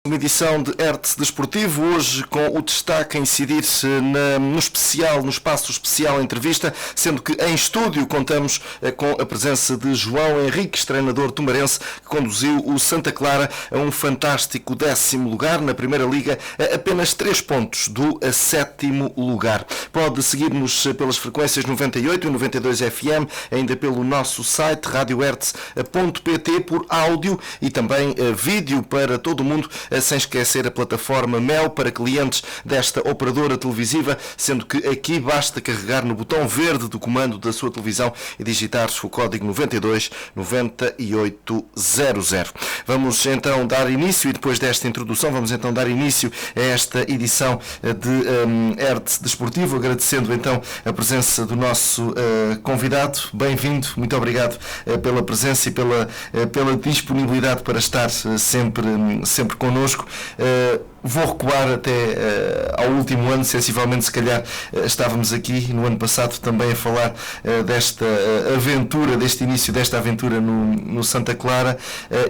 Uma edição de Hertz Desportivo, hoje com o destaque a incidir-se no espaço especial entrevista, sendo que em estúdio contamos com a presença de João Henriques, treinador tumarense, que conduziu o Santa Clara a um fantástico 10º lugar na Primeira Liga, a apenas 3 pontos do 7º lugar. Pode seguir-nos pelas frequências 98 e 92 FM, ainda pelo nosso site radiohertz.pt por áudio e também vídeo para todo o mundo, sem esquecer a plataforma Mel para clientes desta operadora televisiva, sendo que aqui basta carregar no botão verde do comando da sua televisão e digitar o código 929800. Vamos então dar início, e depois desta introdução, vamos então dar início a esta edição de Hertz Desportivo, agradecendo então a presença do nosso convidado. Bem-vindo, muito obrigado pela presença e pela disponibilidade para estar sempre connosco. Vou recuar até ao último ano, sensivelmente, se calhar estávamos aqui no ano passado também a falar desta aventura, deste início desta aventura no Santa Clara,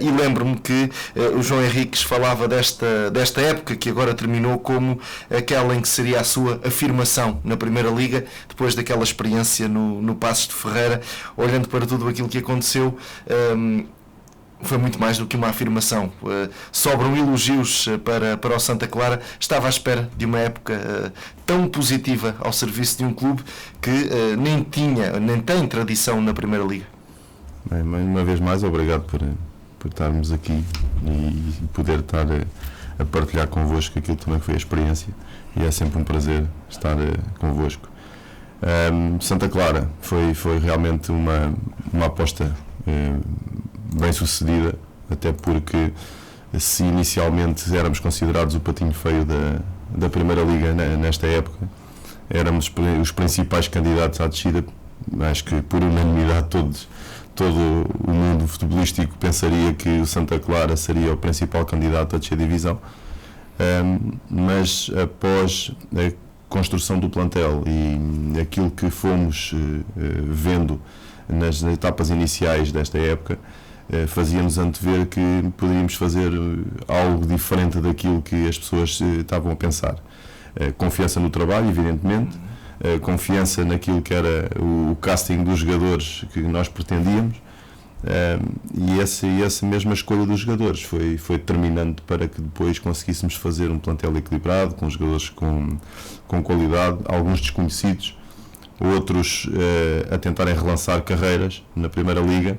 e lembro-me que o João Henriques falava desta época que agora terminou como aquela em que seria a sua afirmação na Primeira Liga, depois daquela experiência no Passos de Ferreira. Olhando para tudo aquilo que aconteceu, foi muito mais do que uma afirmação. Sobram elogios para o Santa Clara. Estava à espera de uma época tão positiva ao serviço de um clube que nem tem tradição na Primeira Liga. Bem, uma vez mais, obrigado por estarmos aqui e poder estar a partilhar convosco aquilo também que foi a experiência, e é sempre um prazer estar convosco. Santa Clara foi realmente uma aposta bem sucedida, até porque se inicialmente éramos considerados o patinho feio da Primeira Liga nesta época, éramos os principais candidatos à descida. Acho que por unanimidade todo o mundo futebolístico pensaria que o Santa Clara seria o principal candidato a descer a divisão, mas após a construção do plantel e aquilo que fomos vendo nas etapas iniciais desta época, fazia-nos antever que poderíamos fazer algo diferente daquilo que as pessoas estavam a pensar. Confiança no trabalho, evidentemente, confiança naquilo que era o casting dos jogadores que nós pretendíamos, e essa mesma escolha dos jogadores foi determinante para que depois conseguíssemos fazer um plantel equilibrado, com jogadores com qualidade, alguns desconhecidos, outros a tentarem relançar carreiras na Primeira Liga,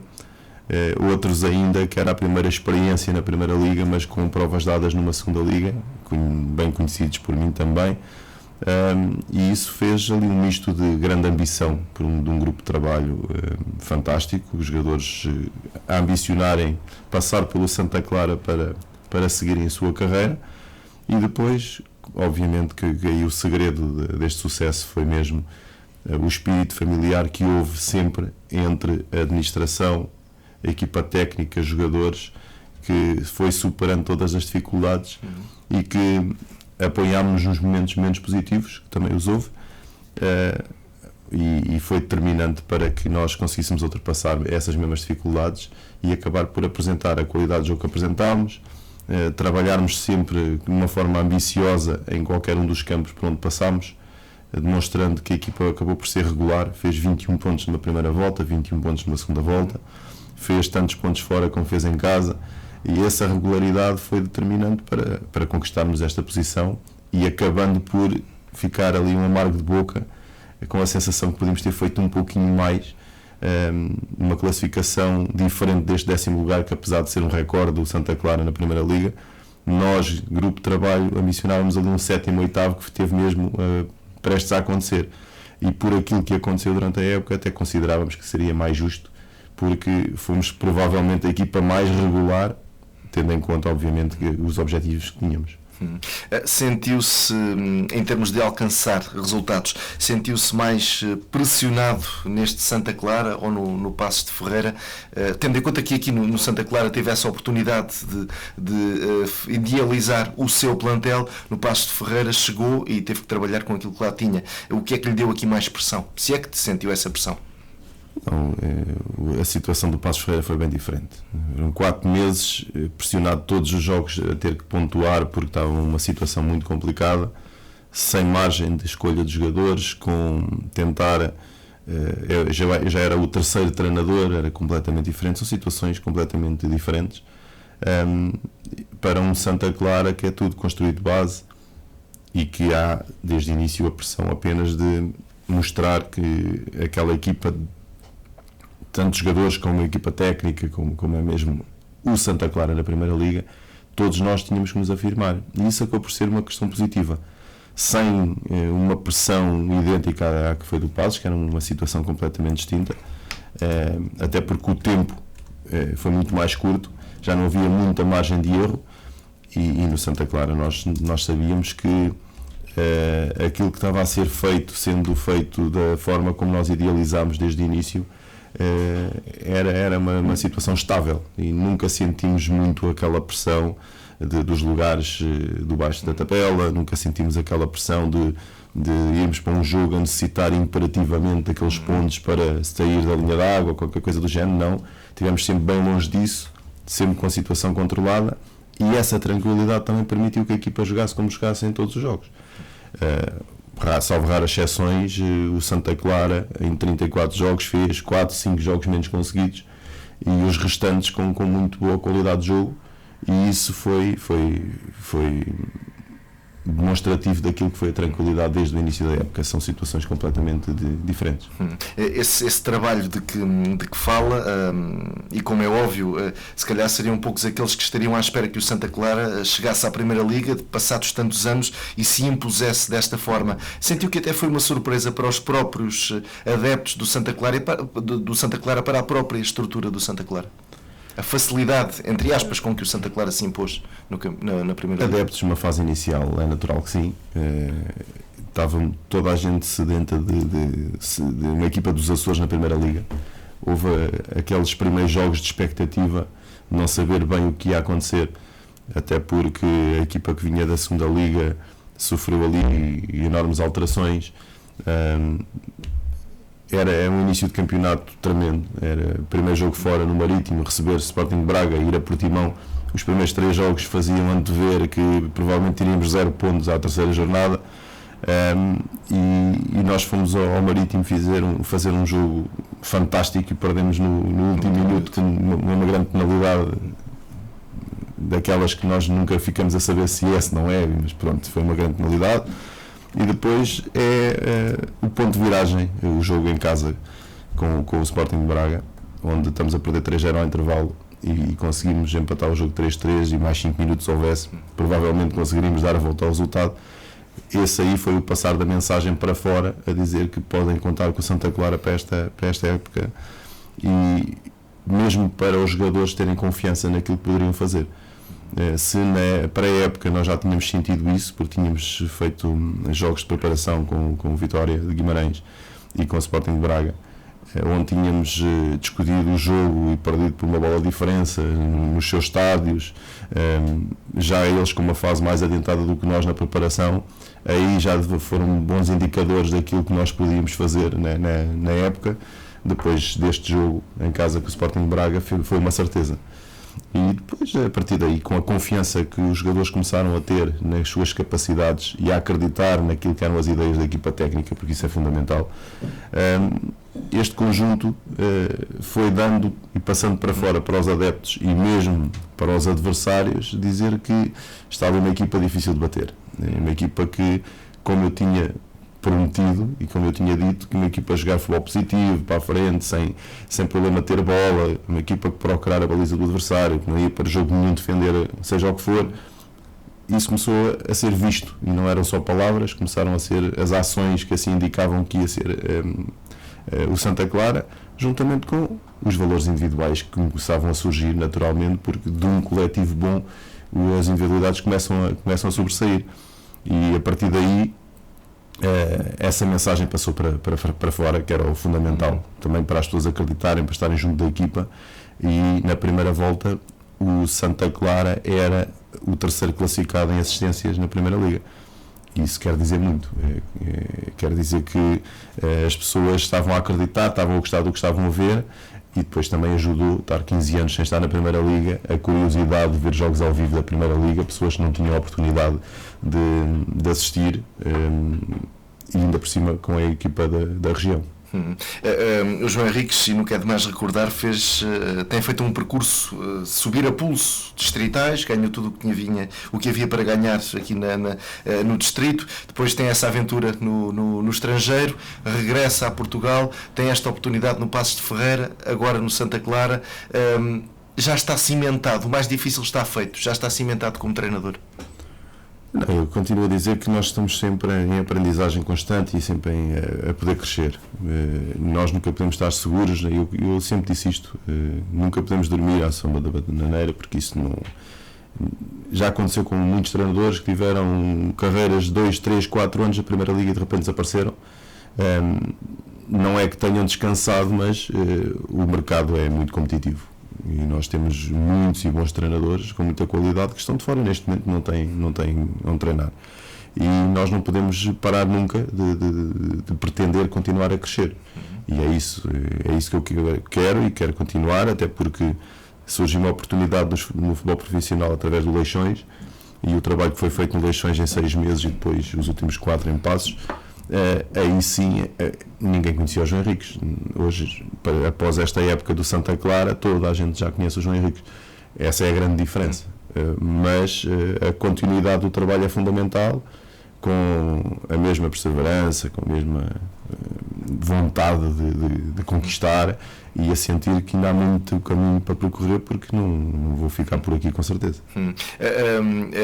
outros ainda que era a primeira experiência na Primeira Liga, mas com provas dadas numa Segunda Liga, bem conhecidos por mim também, e isso fez ali um misto de grande ambição de um grupo de trabalho fantástico, os jogadores a ambicionarem passar pelo Santa Clara para seguirem a sua carreira, e depois, obviamente, que aí o segredo deste sucesso foi mesmo o espírito familiar que houve sempre entre a administração, a equipa técnica, jogadores, que foi superando todas as dificuldades e que apoiámos nos momentos menos positivos, que também os houve, e foi determinante para que nós conseguíssemos ultrapassar essas mesmas dificuldades e acabar por apresentar a qualidade do jogo que apresentámos, trabalharmos sempre de uma forma ambiciosa em qualquer um dos campos por onde passámos, demonstrando que a equipa acabou por ser regular, fez 21 pontos numa primeira volta, 21 pontos numa segunda volta, fez tantos pontos fora como fez em casa, e essa regularidade foi determinante para conquistarmos esta posição, e acabando por ficar ali um amargo de boca, com a sensação que podíamos ter feito um pouquinho mais, uma classificação diferente deste 10º lugar, que apesar de ser um recorde do Santa Clara na Primeira Liga, nós, grupo de trabalho, ambicionávamos ali um 7º, 8º, que esteve mesmo prestes a acontecer, e por aquilo que aconteceu durante a época até considerávamos que seria mais justo, porque fomos provavelmente a equipa mais regular, tendo em conta, obviamente, os objetivos que tínhamos. Sentiu-se, em termos de alcançar resultados, sentiu-se mais pressionado neste Santa Clara ou no Passos de Ferreira, tendo em conta que aqui no Santa Clara teve essa oportunidade de idealizar o seu plantel, no Passos de Ferreira chegou e teve que trabalhar com aquilo que lá tinha. O que é que lhe deu aqui mais pressão? Se é que te sentiu essa pressão? Não, a situação do Passos Ferreira foi bem diferente. Eram 4 meses pressionado todos os jogos a ter que pontuar porque estava uma situação muito complicada, sem margem de escolha de jogadores, com tentar. Eu já era o terceiro treinador, era completamente diferente, são situações completamente diferentes. Para um Santa Clara que é tudo construído de base e que há desde o início a pressão apenas de mostrar que aquela equipa, tanto jogadores como a equipa técnica, como é mesmo o Santa Clara na Primeira Liga, todos nós tínhamos que nos afirmar, e isso acabou por ser uma questão positiva, sem uma pressão idêntica à que foi do Passos, que era uma situação completamente distinta, até porque o tempo foi muito mais curto, já não havia muita margem de erro, e no Santa Clara nós sabíamos que aquilo que estava a ser feito, sendo feito da forma como nós idealizámos desde o início, era uma situação estável e nunca sentimos muito aquela pressão dos lugares do baixo da tabela, nunca sentimos aquela pressão de irmos para um jogo a necessitar imperativamente daqueles pontos para sair da linha d'água ou qualquer coisa do género. Não, estivemos sempre bem longe disso, sempre com a situação controlada, e essa tranquilidade também permitiu que a equipa jogasse como jogasse em todos os jogos. Salvo raras exceções, o Santa Clara em 34 jogos fez 4, 5 jogos menos conseguidos e os restantes com muito boa qualidade de jogo, e isso foi demonstrativo daquilo que foi a tranquilidade desde o início da época. São situações completamente diferentes. Esse trabalho de que fala, e como é óbvio, se calhar seriam poucos aqueles que estariam à espera que o Santa Clara chegasse à Primeira Liga, passados tantos anos, e se impusesse desta forma. Sentiu que até foi uma surpresa para os próprios adeptos do Santa Clara para a própria estrutura do Santa Clara? A facilidade, entre aspas, com que o Santa Clara se impôs na Primeira Liga. Adeptos numa fase inicial, é natural que sim. Estava toda a gente sedenta de uma equipa dos Açores na Primeira Liga. Houve aqueles primeiros jogos de expectativa, não saber bem o que ia acontecer, até porque a equipa que vinha da Segunda Liga sofreu ali enormes alterações. Era um início de campeonato tremendo. Era o primeiro jogo fora no Marítimo, receber Sporting de Braga, ir a Portimão. Os primeiros 3 jogos faziam antever que provavelmente teríamos 0 pontos à terceira jornada, e nós fomos ao Marítimo fazer um jogo fantástico e perdemos no último minuto com uma grande penalidade, daquelas que nós nunca ficamos a saber se é, se não é, mas pronto, foi uma grande penalidade. E depois o ponto de viragem, o jogo em casa com o Sporting de Braga, onde estamos a perder 3-0 ao intervalo e conseguimos empatar o jogo 3-3 e mais 5 minutos houvesse, provavelmente conseguiríamos dar a volta ao resultado. Esse aí foi o passar da mensagem para fora, a dizer que podem contar com o Santa Clara para esta época, e mesmo para os jogadores terem confiança naquilo que poderiam fazer. Se na pré-época nós já tínhamos sentido isso, porque tínhamos feito jogos de preparação com o Vitória de Guimarães e com o Sporting de Braga, onde tínhamos discutido o jogo e perdido por uma bola de diferença nos seus estádios, já eles com uma fase mais adiantada do que nós na preparação, aí já foram bons indicadores daquilo que nós podíamos fazer na época. Depois deste jogo em casa com o Sporting de Braga foi uma certeza. E depois, a partir daí, com a confiança que os jogadores começaram a ter nas suas capacidades e a acreditar naquilo que eram as ideias da equipa técnica, porque isso é fundamental, este conjunto foi dando e passando para fora para os adeptos e mesmo para os adversários, dizer que estava uma equipa difícil de bater. Uma equipa que, como eu tinha prometido e como eu tinha dito, que uma equipa a jogar futebol positivo, para a frente, sem problema de ter bola, uma equipa que procurar a baliza do adversário, que não ia para jogo nenhum defender, seja o que for. Isso começou a ser visto e não eram só palavras, começaram a ser as ações que assim indicavam que ia ser o Santa Clara, juntamente com os valores individuais que começavam a surgir naturalmente, porque de um coletivo bom as individualidades começam a sobressair, e a partir daí essa mensagem passou para fora, que era o fundamental também para as pessoas acreditarem, para estarem junto da equipa. E na primeira volta o Santa Clara era o terceiro classificado em assistências na Primeira Liga, Isso quer dizer muito. Quer dizer que as pessoas estavam a acreditar, estavam a gostar do que estavam a ver, e depois também ajudou estar 15 anos sem estar na Primeira Liga, a curiosidade de ver jogos ao vivo da Primeira Liga, pessoas que não tinham a oportunidade de assistir, e ainda por cima com a equipa da região. O João Henriques, e não quer demais recordar, tem feito um percurso, subir a pulso distritais, ganhou tudo o que havia para ganhar aqui no distrito, depois tem essa aventura no estrangeiro, regressa a Portugal, tem esta oportunidade no Passos de Ferreira, agora no Santa Clara. Já está cimentado, o mais difícil está feito, já está cimentado como treinador? Não, eu continuo a dizer que nós estamos sempre em aprendizagem constante e sempre a poder crescer. Nós nunca podemos estar seguros, eu sempre disse isto, nunca podemos dormir à sombra da bananeira, porque isso não... Já aconteceu com muitos treinadores que tiveram carreiras de 2, 3, 4 anos na Primeira Liga e de repente desapareceram. Não é que tenham descansado, mas o mercado é muito competitivo. E nós temos muitos e bons treinadores com muita qualidade que estão de fora, neste momento não têm onde treinar. E nós não podemos parar nunca de pretender continuar a crescer. E é isso que eu quero continuar, até porque surgiu uma oportunidade no futebol profissional através do Leixões, e o trabalho que foi feito no Leixões em 6 meses e depois os últimos 4 em Passos. Aí sim, ninguém conhecia o João Henriques. Hoje, após esta época do Santa Clara, toda a gente já conhece o João Henriques. Essa é a grande diferença. Mas a continuidade do trabalho é fundamental, com a mesma perseverança, com a mesma vontade de conquistar, e a sentir que ainda há muito caminho para percorrer, porque não vou ficar por aqui com certeza.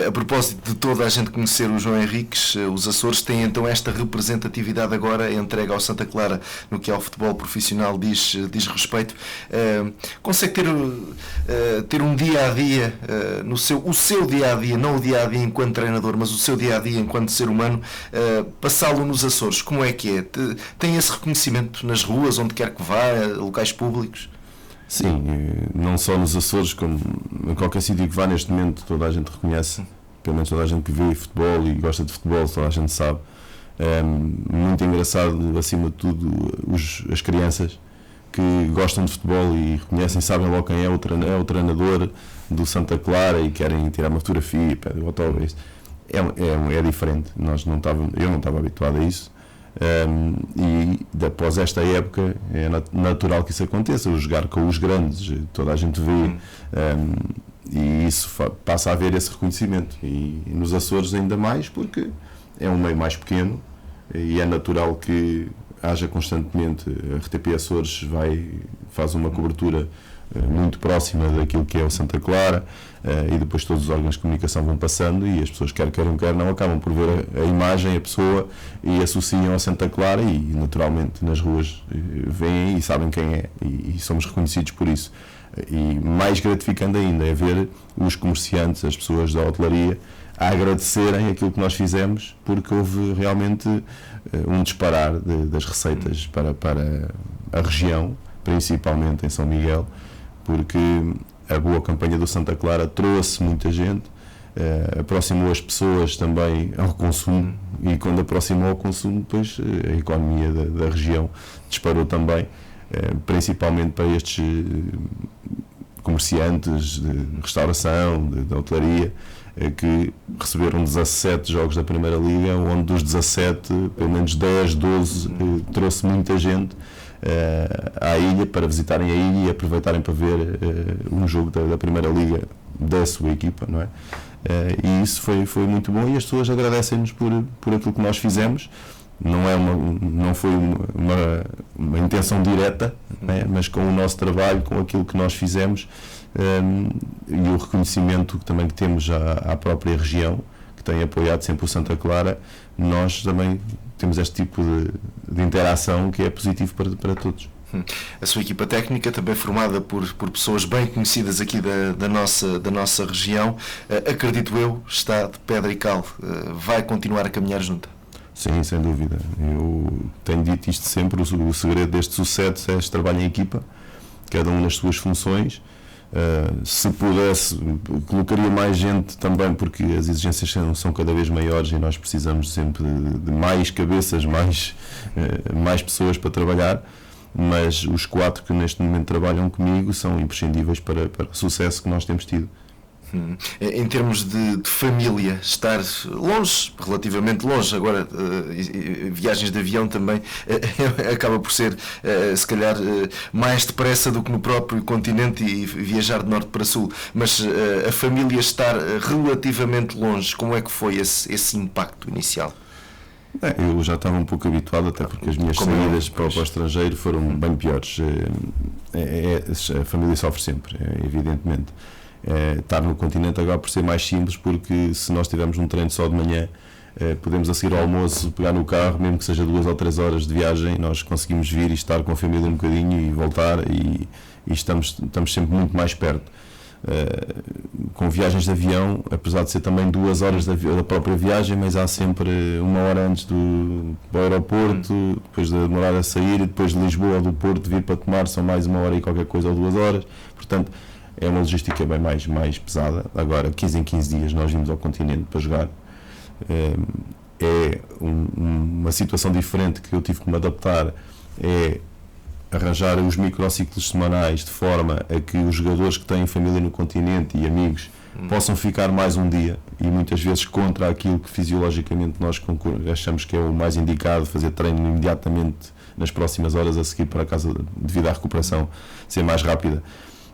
A propósito de toda a gente conhecer o João Henriques, os Açores têm então esta representatividade agora entregue ao Santa Clara no que ao futebol profissional diz respeito. Consegue ter um dia-a-dia, o seu dia-a-dia, não o dia-a-dia enquanto treinador, mas o seu dia-a-dia enquanto ser humano, passá-lo nos Açores? Como é que é? Tem esse reconhecimento nas ruas, onde quer que vá, locais públicos? Sim, não só nos Açores, como em qualquer sítio que vá neste momento, toda a gente reconhece, pelo menos toda a gente que vê futebol e gosta de futebol, toda a gente sabe. É muito engraçado, acima de tudo, as crianças que gostam de futebol e reconhecem, sabem logo quem é o treinador do Santa Clara e querem tirar uma fotografia, pedem o autógrafo. É diferente, eu não estava habituado a isso. E após esta época é natural que isso aconteça, o jogar com os grandes, toda a gente vê, e isso passa a haver esse reconhecimento, e nos Açores ainda mais, porque é um meio mais pequeno e é natural que haja constantemente. A RTP Açores faz uma cobertura muito próxima daquilo que é o Santa Clara, e depois todos os órgãos de comunicação vão passando e as pessoas quer não acabam por ver a imagem, a pessoa, e associam ao Santa Clara, e naturalmente nas ruas veem e sabem quem é, e somos reconhecidos por isso. E mais gratificante ainda é ver os comerciantes, as pessoas da hotelaria, a agradecerem aquilo que nós fizemos, porque houve realmente um disparar das receitas para a região, principalmente em São Miguel, porque a boa campanha do Santa Clara trouxe muita gente, aproximou as pessoas também ao consumo, e quando aproximou ao consumo, depois a economia da região disparou também, principalmente para estes comerciantes de restauração, de hotelaria, que receberam 17 jogos da Primeira Liga, onde dos 17, pelo menos 10, 12, trouxe muita gente à ilha, para visitarem a ilha e aproveitarem para ver um jogo da Primeira Liga da sua equipa, não é? E isso foi muito bom, e as pessoas agradecem-nos por aquilo que nós fizemos. Não foi uma intenção direta, né? Mas com o nosso trabalho, com aquilo que nós fizemos, e o reconhecimento também que temos à própria região, que tem apoiado sempre o Santa Clara, nós também temos este tipo de interação que é positivo para todos. A sua equipa técnica, também formada por pessoas bem conhecidas aqui da nossa região, acredito eu, está de pedra e cal, vai continuar a caminhar junto? Sim, sem dúvida. Eu tenho dito isto sempre, o segredo deste sucesso é este trabalho em equipa, cada um nas suas funções, Se pudesse, colocaria mais gente também, porque as exigências são cada vez maiores e nós precisamos sempre de mais cabeças, mais pessoas para trabalhar, mas os 4 que neste momento trabalham comigo são imprescindíveis para o sucesso que nós temos tido. Em termos de família, estar longe, relativamente longe, agora viagens de avião também acaba por ser se calhar mais depressa do que no próprio continente e viajar de norte para sul, mas a família estar relativamente longe, como é que foi esse impacto inicial? Eu já estava um pouco habituado, até porque as minhas saídas para o estrangeiro foram bem piores. A família sofre sempre, evidentemente. Estar no continente agora por ser mais simples, porque se nós tivermos um treino só de manhã, podemos a seguir ao almoço pegar no carro, mesmo que seja 2 ou 3 horas de viagem, nós conseguimos vir e estar com a família um bocadinho e voltar, e estamos sempre muito mais perto. Com viagens de avião, apesar de ser também 2 horas da própria viagem, mas há sempre 1 hora antes do aeroporto, depois de demorar a sair, e depois de Lisboa ou do Porto vir para tomar, são mais 1 hora e qualquer coisa ou 2 horas, portanto é uma logística bem mais pesada. Agora, 15 em 15 dias nós vimos ao continente para jogar. Uma situação diferente que eu tive que me adaptar, é arranjar os microciclos semanais de forma a que os jogadores que têm família no continente e amigos possam ficar mais um dia, e muitas vezes contra aquilo que fisiologicamente nós achamos que é o mais indicado, fazer treino imediatamente nas próximas horas a seguir para casa, devido à recuperação ser mais rápida.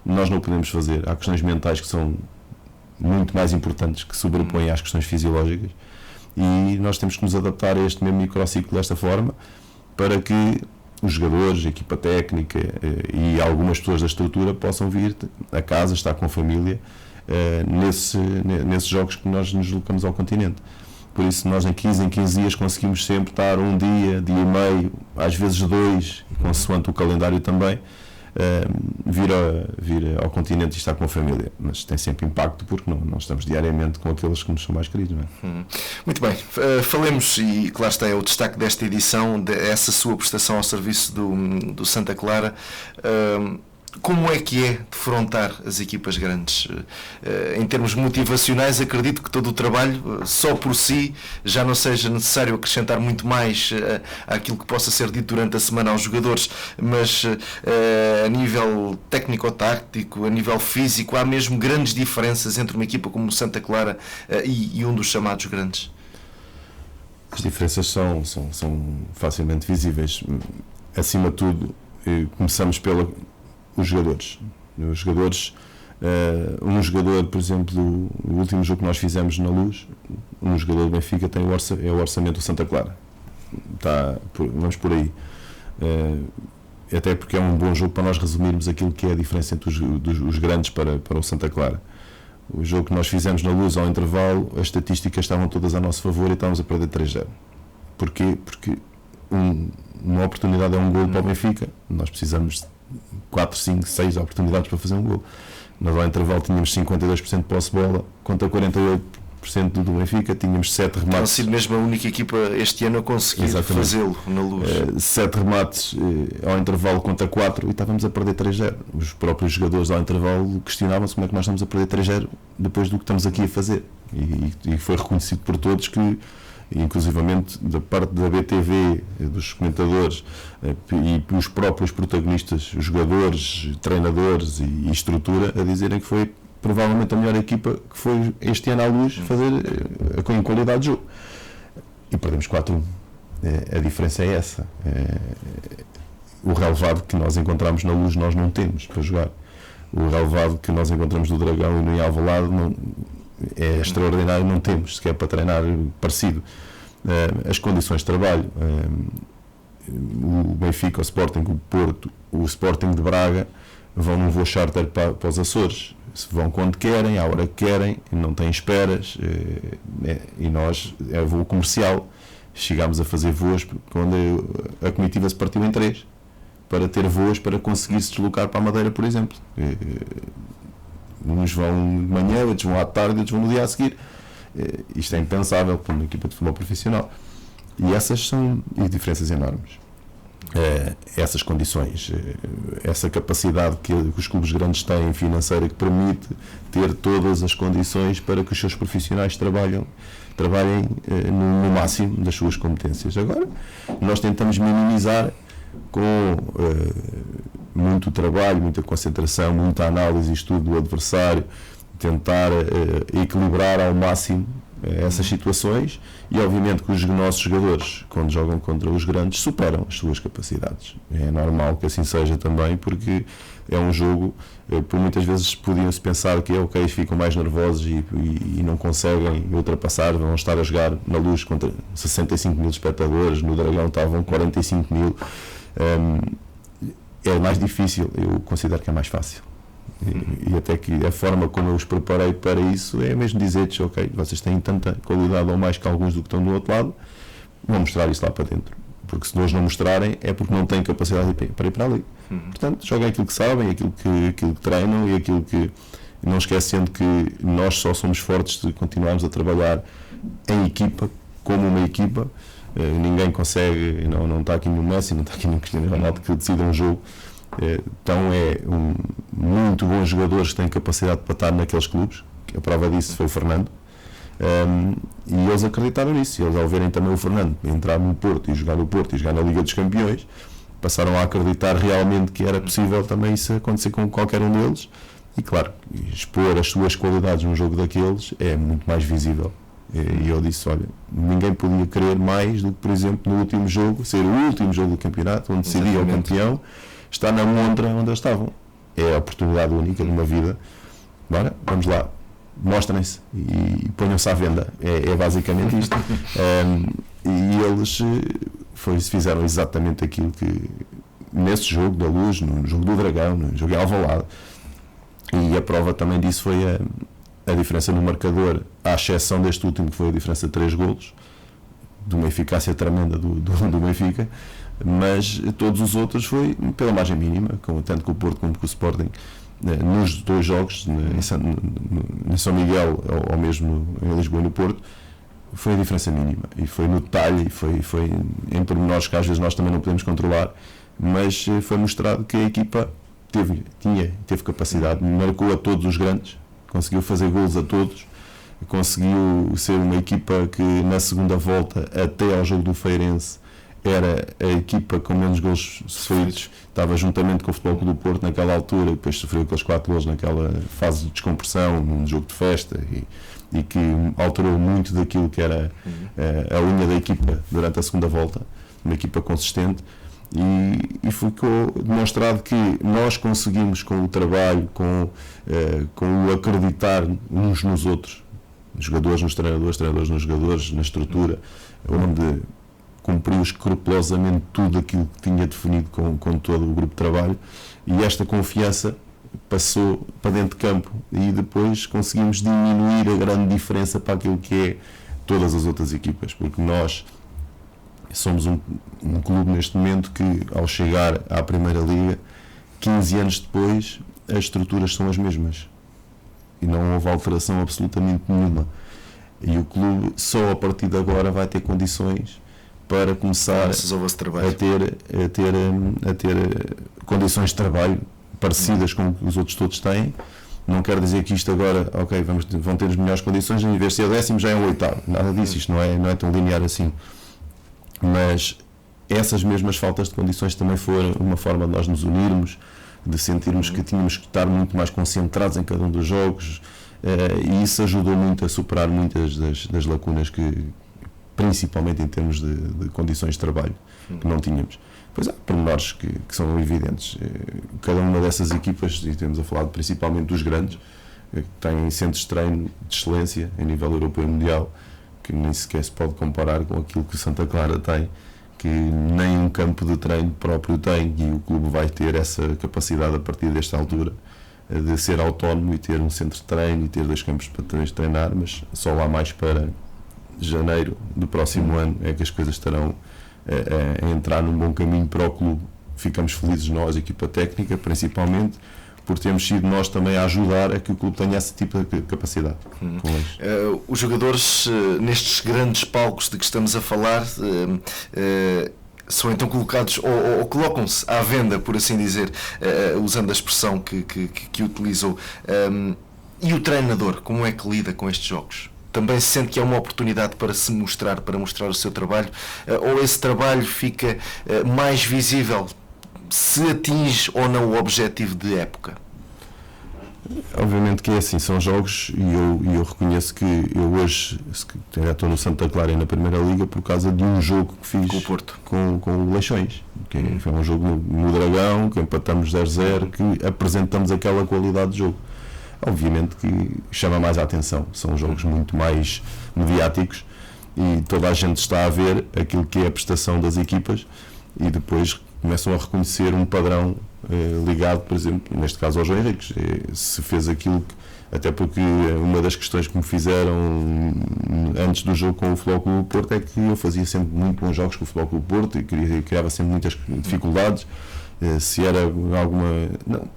Nós não o podemos fazer. Há questões mentais que são muito mais importantes, que sobrepõem às questões fisiológicas, e nós temos que nos adaptar a este mesmo microciclo desta forma, para que os jogadores, a equipa técnica e algumas pessoas da estrutura possam vir a casa, estar com a família nesses jogos que nós nos deslocamos ao continente. Por isso nós em 15 dias conseguimos sempre estar 1 dia, dia e meio, às vezes 2, consoante o calendário também, vir ao continente e estar com a família, mas tem sempre impacto, porque nós estamos diariamente com aqueles que nos são mais queridos, não é? Muito bem, falemos, e claro está, é o destaque desta edição, dessa sua prestação ao serviço do Santa Clara. Como é que é defrontar as equipas grandes? Em termos motivacionais, acredito que todo o trabalho, só por si, já não seja necessário acrescentar muito mais àquilo que possa ser dito durante a semana aos jogadores, mas a nível técnico-tático, a nível físico, há mesmo grandes diferenças entre uma equipa como o Santa Clara e um dos chamados grandes? As diferenças são facilmente visíveis. Acima de tudo, começamos os jogadores. Um jogador, por exemplo, o último jogo que nós fizemos na Luz, um jogador do Benfica tem o orçamento do Santa Clara. Vamos por aí. Até porque é um bom jogo para nós resumirmos aquilo que é a diferença entre os grandes para o Santa Clara. O jogo que nós fizemos na Luz, ao intervalo, as estatísticas estavam todas a nosso favor e estávamos a perder 3-0. Porquê? Porque uma oportunidade é um golo para o Benfica, nós precisamos 4, 5, 6 oportunidades para fazer um gol. Nós ao intervalo tínhamos 52% de posse de bola contra 48% do Benfica, tínhamos 7 remates. Tem sido mesmo a única equipa este ano a conseguir fazê-lo na Luz. 7 remates ao intervalo contra 4 e estávamos a perder 3-0. Os próprios jogadores ao intervalo questionavam-se como é que nós estamos a perder 3-0 depois do que estamos aqui a fazer. E foi reconhecido por todos que, inclusivamente da parte da BTV, dos comentadores e os próprios protagonistas, os jogadores, treinadores e estrutura, a dizerem que foi provavelmente a melhor equipa que foi este ano à Luz fazer com qualidade de jogo. E perdemos 4-1. A diferença é essa. O relevado que nós encontramos na Luz nós não temos para jogar. O relevado que nós encontramos no Dragão e no Alvalade é extraordinário, não temos sequer para treinar parecido. As condições de trabalho, o Benfica, o Sporting, o Porto, o Sporting de Braga vão num voo charter para os Açores, se vão quando querem, à hora que querem, não têm esperas, e nós é voo comercial. Chegámos a fazer voos quando a comitiva se partiu em 3 para ter voos para conseguir se deslocar para a Madeira, por exemplo. Uns vão de manhã, outros vão à tarde, outros vão no dia a seguir. Isto é impensável para uma equipa de futebol profissional. E essas são diferenças enormes. essas condições, essa capacidade que os clubes grandes têm financeira, que permite ter todas as condições para que os seus profissionais trabalhem no máximo das suas competências. Agora, nós tentamos minimizar com muito trabalho, muita concentração, muita análise e estudo do adversário, tentar equilibrar ao máximo essas situações, e obviamente que os nossos jogadores, quando jogam contra os grandes, superam as suas capacidades. É normal que assim seja também, porque é um jogo, por muitas vezes podiam-se pensar que ok, ficam mais nervosos e não conseguem ultrapassar, vão estar a jogar na Luz contra 65 mil espectadores, no Dragão estavam 45 mil. É mais difícil, eu considero que é mais fácil. E até que a forma como eu os preparei para isso é mesmo dizer-lhes, ok, vocês têm tanta qualidade ou mais que alguns do que estão do outro lado, vão mostrar isso lá para dentro, porque se nós não mostrarem é porque não têm capacidade para ir para ali. Portanto, joguem aquilo que sabem, aquilo que treinam, e aquilo que, não esquecendo que nós só somos fortes se continuarmos a trabalhar em equipa, como uma equipa. Ninguém consegue, não está aqui no Messi, não está aqui no Cristiano Ronaldo que decida um jogo. Então muito bons jogadores que têm capacidade para estar naqueles clubes, que a prova disso foi o Fernando, e eles acreditaram nisso. Eles, ao verem também o Fernando entrar no Porto e jogar no Porto e jogar na Liga dos Campeões, passaram a acreditar realmente que era possível também isso acontecer com qualquer um deles, e claro, expor as suas qualidades num jogo daqueles é muito mais visível. E eu disse, olha, ninguém podia querer mais do que, por exemplo, no último jogo, ser o último jogo do campeonato, onde decidia o campeão, estar na montra onde eles estavam. É a oportunidade única de uma vida. Bora, vamos lá, mostrem-se e ponham-se à venda. É basicamente isto. E eles fizeram exatamente aquilo que, nesse jogo da Luz, no jogo do Dragão, no jogo em Alvalade, e a prova também disso foi a diferença no marcador, à exceção deste último, que foi a diferença de 3 golos, de uma eficácia tremenda do Benfica, mas todos os outros foi pela margem mínima, tanto com o Porto como com o Sporting, nos 2 jogos, em São Miguel ou mesmo em Lisboa e no Porto, foi a diferença mínima, e foi no detalhe, e foi em pormenores que às vezes nós também não podemos controlar, mas foi mostrado que a equipa teve capacidade, marcou a todos os grandes, conseguiu fazer golos a todos, conseguiu ser uma equipa que na segunda volta, até ao jogo do Feirense, era a equipa com menos golos sofridos, estava juntamente com o Futebol Clube do Porto naquela altura, depois sofreu aqueles 4 golos naquela fase de descompressão, num jogo de festa, e que alterou muito daquilo que era a linha da equipa durante a segunda volta, uma equipa consistente. E ficou demonstrado que nós conseguimos, com o trabalho, com o acreditar uns nos outros, jogadores nos treinadores, treinadores nos jogadores, na estrutura, onde cumpriu escrupulosamente tudo aquilo que tinha definido com todo o grupo de trabalho, e esta confiança passou para dentro de campo, e depois conseguimos diminuir a grande diferença para aquilo que é todas as outras equipas, porque nós somos um clube neste momento que, ao chegar à Primeira Liga, 15 anos depois, as estruturas são as mesmas e não houve alteração absolutamente nenhuma, e o clube só a partir de agora vai ter condições para começar a ter condições de trabalho parecidas com o que os outros todos têm. Não quer dizer que isto agora, ok, vão ter as melhores condições, em vez de ser 10º já é um 8º, nada disso, isto não é tão linear assim. Mas essas mesmas faltas de condições também foram uma forma de nós nos unirmos, de sentirmos que tínhamos que estar muito mais concentrados em cada um dos jogos, e isso ajudou muito a superar muitas das lacunas que, principalmente em termos de condições de trabalho, que não tínhamos. Pois há pormenores que são evidentes. Cada uma dessas equipas, e temos a falar principalmente dos grandes, que têm centros de treino de excelência a nível europeu e mundial, que nem sequer se pode comparar com aquilo que o Santa Clara tem, que nem um campo de treino próprio tem, e o clube vai ter essa capacidade a partir desta altura de ser autónomo e ter um centro de treino e ter 2 campos para treinar, mas só lá mais para janeiro do próximo ano é que as coisas estarão a entrar num bom caminho para o clube. Ficamos felizes nós, a equipa técnica, principalmente, por termos sido nós também a ajudar a que o clube tenha esse tipo de capacidade. Os jogadores, nestes grandes palcos de que estamos a falar, são então colocados ou colocam-se à venda, por assim dizer, usando a expressão que utilizou. E o treinador, como é que lida com estes jogos? Também se sente que é uma oportunidade para se mostrar, para mostrar o seu trabalho, ou esse trabalho fica mais visível se atinge ou não o objetivo de época? Obviamente que é assim, são jogos e eu reconheço que eu hoje já estou no Santa Clara e na Primeira Liga por causa de um jogo que fiz com o Porto, com o Leixões, que foi um jogo no Dragão, que empatamos 0-0, que apresentamos aquela qualidade de jogo. Obviamente que chama mais a atenção, são jogos muito mais mediáticos e toda a gente está a ver aquilo que é a prestação das equipas e depois começam a reconhecer um padrão ligado, por exemplo, neste caso ao João Henriques, se fez aquilo que, até porque uma das questões que me fizeram antes do jogo com o Futebol Clube do Porto é que eu fazia sempre muito bons jogos com o Futebol Clube do Porto e criava sempre muitas dificuldades, se era alguma... Não,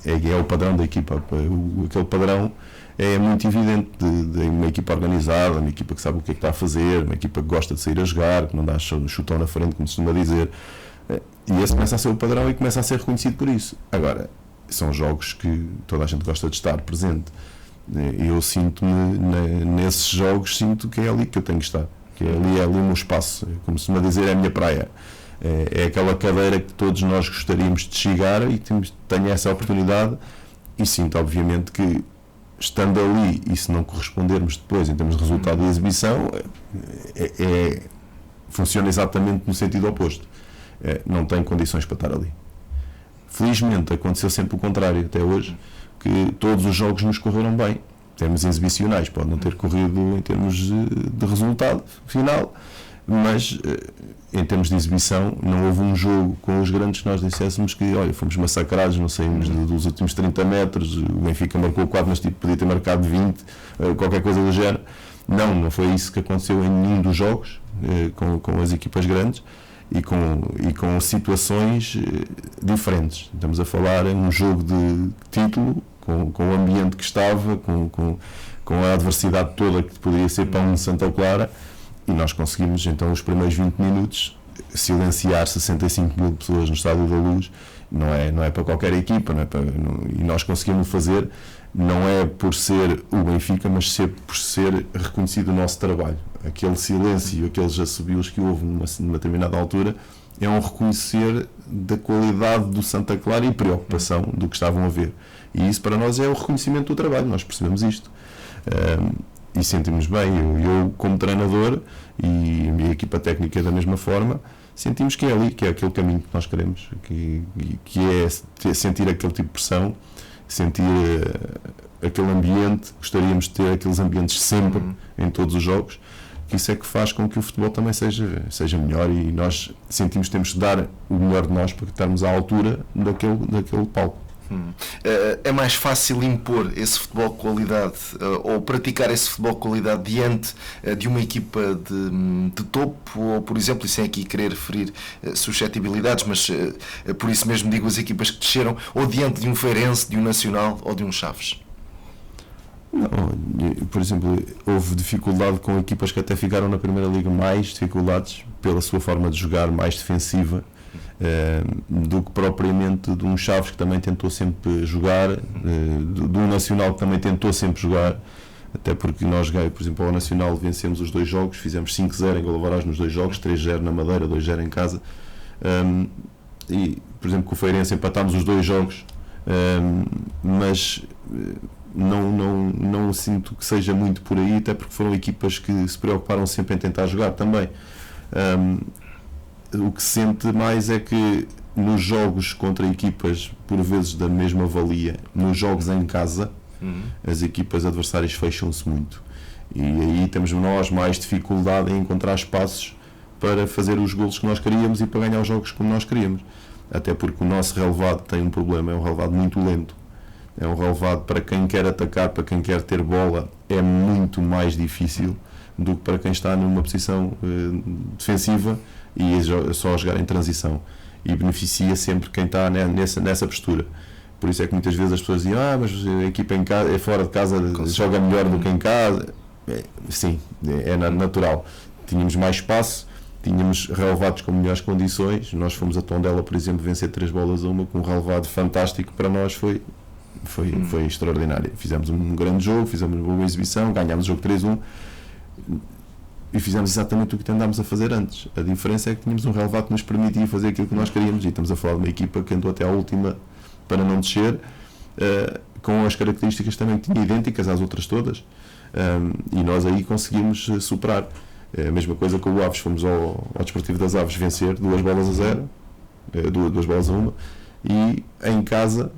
é o padrão da equipa, aquele padrão é muito evidente de uma equipa organizada, uma equipa que sabe o que é que está a fazer, uma equipa que gosta de sair a jogar, que não dá chutão na frente, como se costuma dizer. E esse começa a ser o padrão e começa a ser reconhecido por isso. Agora, são jogos que toda a gente gosta de estar presente. Eu sinto-me, nesses jogos, sinto que é ali que eu tenho que estar. Que é ali o meu espaço. Como se costuma dizer, é a minha praia. É aquela cadeira que todos nós gostaríamos de chegar e tenho essa oportunidade. E sinto, obviamente, que estando ali e se não correspondermos depois em termos de resultado e exibição, funciona exatamente no sentido oposto. Não tem condições para estar ali. Felizmente aconteceu sempre o contrário até hoje, que todos os jogos nos correram bem em termos exibicionais, pode não ter corrido em termos de resultado final, mas em termos de exibição não houve um jogo com os grandes que nós disséssemos que olha, fomos massacrados, não saímos dos últimos 30 metros, o Benfica marcou 4 mas tipo, podia ter marcado 20, qualquer coisa do género. Não foi isso que aconteceu em nenhum dos jogos com as equipas grandes e com situações diferentes. Estamos a falar em um jogo de título, com o ambiente que estava, com a adversidade toda que poderia ser para um Santa Clara, e nós conseguimos então os primeiros 20 minutos silenciar 65 mil pessoas no Estádio da Luz. Não é para qualquer equipa, e nós conseguimos fazer, não é por ser o Benfica, mas por ser reconhecido o nosso trabalho. Aquele silêncio, aqueles assobios que houve numa determinada altura, é um reconhecer da qualidade do Santa Clara e preocupação do que estavam a ver. E isso para nós é o reconhecimento do trabalho, nós percebemos isto. E sentimos bem, eu como treinador e a minha equipa técnica da mesma forma, sentimos que é ali, que é aquele caminho que nós queremos, que é sentir aquele tipo de pressão, sentir aquele ambiente, gostaríamos de ter aqueles ambientes sempre em todos os jogos, que isso é que faz com que o futebol também seja melhor e nós sentimos que temos de dar o melhor de nós para estarmos à altura daquele palco. É mais fácil impor esse futebol de qualidade ou praticar esse futebol de qualidade diante de uma equipa de topo ou, por exemplo, e sem aqui querer referir suscetibilidades, mas por isso mesmo digo as equipas que desceram, ou diante de um Feirense, de um Nacional ou de um Chaves? Não, por exemplo, houve dificuldade com equipas que até ficaram na Primeira Liga, mais dificuldades pela sua forma de jogar, mais defensiva do que propriamente de um Chaves que também tentou sempre jogar, de um Nacional que também tentou sempre jogar, até porque nós, por exemplo, ao Nacional vencemos os 2 jogos, fizemos 5-0 em Gol nos 2 jogos, 3-0 na Madeira, 2-0 em casa, e por exemplo com o Feirense empatámos os 2 jogos, mas não sinto que seja muito por aí, até porque foram equipas que se preocuparam sempre em tentar jogar também. O que se sente mais é que nos jogos contra equipas por vezes da mesma valia, nos jogos em casa, as equipas adversárias fecham-se muito e aí temos nós mais dificuldade em encontrar espaços para fazer os golos que nós queríamos e para ganhar os jogos como nós queríamos, até porque o nosso relevado tem um problema, é um relevado muito lento, é um relevado para quem quer atacar, para quem quer ter bola, é muito mais difícil do que para quem está numa posição defensiva e é só jogar em transição, e beneficia sempre quem está nessa postura. Por isso é que muitas vezes as pessoas dizem mas a equipa em casa, fora de casa joga melhor do que em casa. Sim, é natural. Tínhamos mais espaço, tínhamos relevados com melhores condições. Nós fomos a Tondela, por exemplo, vencer 3-1 com um relevado fantástico. Para nós foi extraordinário. Fizemos um grande jogo, fizemos uma boa exibição, ganhámos o jogo 3-1 e fizemos exatamente o que tentámos a fazer antes. A diferença é que tínhamos um relevado que nos permitia fazer aquilo que nós queríamos, e estamos a falar de uma equipa que andou até à última para não descer, com as características também que tinha idênticas às outras todas, e nós aí conseguimos superar. A mesma coisa com o Aves, fomos ao Desportivo das Aves vencer 2-0, 2-1, e em casa